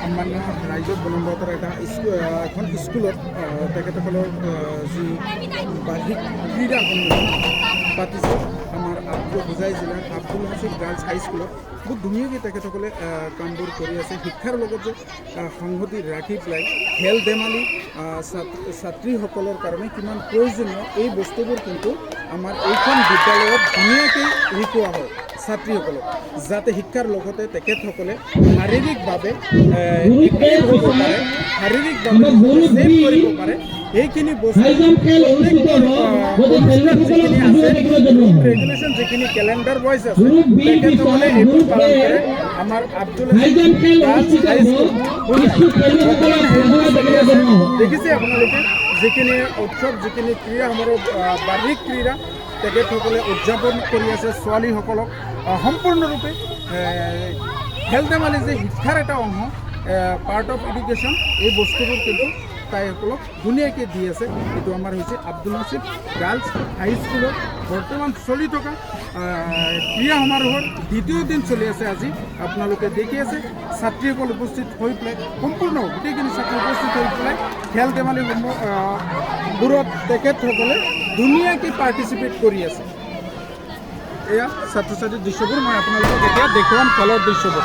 সামান্য ৰাইজক বনবতৰ এখন স্কুলত তেখেতসকলৰ যি বাৰ্ষিক ক্ৰীড়া সন্মিলন পাতিছে আমাৰ হোজাই জিলাৰ আব্দুল হাছিব গাৰ্লছ হাইস্কুলত। বহুত ধুনীয়াকৈ তেখেতসকলে কামবোৰ কৰি আছে। শিক্ষাৰ লগত যে সংগতি ৰাখি পেলাই খেল ধেমালি ছাত্ৰীসকলৰ কাৰণে কিমান প্ৰয়োজনীয় এই বস্তুবোৰ কিন্তু আমাৰ এইখন বিদ্যালয়ত ধুনীয়াকৈ শিকোৱা হয় ছাত্ৰীসকলক, যাতে শিক্ষাৰ লগতে তেখেতসকলে শাৰীৰিকভাৱে এক্টিভ হ'ব পাৰে, শাৰীৰিকভাৱে ছেভ কৰিব পাৰে। এইখিনি বস্তু ৰেগুলেশ্যন যিখিনি কেলেণ্ডাৰ ৱাইজ আছে তেখেতসকলে এইবোৰ পালন কৰে। আমাৰ আব্দুল হাছিব গাৰ্লছ হাইস্কুল দেখিছে আপোনালোকে যিখিনি উৎসৱ, যিখিনি ক্ৰীড়া সমাৰোহ, বাৰ্ষিক ক্ৰীড়া তেখেতসকলে উদযাপন কৰি আছে। ছোৱালীসকলক সম্পূৰ্ণৰূপে খেল ধেমালি যে শিক্ষাৰ এটা অংশ, পাৰ্ট অফ এডুকেশ্যন, এই বস্তুবোৰ কিন্তু তাইসকলক ধুনীয়াকৈ দি আছে। এইটো আমাৰ হৈছে আব্দুল হাছিব গাৰ্লছ হাইস্কুলত বৰ্তমান চলি থকা ক্ৰীড়া সমাৰোহৰ দ্বিতীয় দিন চলি আছে। আজি আপোনালোকে দেখি আছে ছাত্ৰীসকল উপস্থিত হৈ পেলাই, সম্পূৰ্ণ গোটেইখিনি ছাত্ৰী উপস্থিত হৈ পেলাই খেল ধেমালিবোৰত তেখেতসকলে ধুনীয়াকৈ পাৰ্টিচিপেট কৰি আছে। এয়া ছাত্ৰ ছাত্ৰীৰ দৃশ্যবোৰ মই আপোনালোকক এতিয়া দেখুৱাম খেলৰ দৃশ্যবোৰ।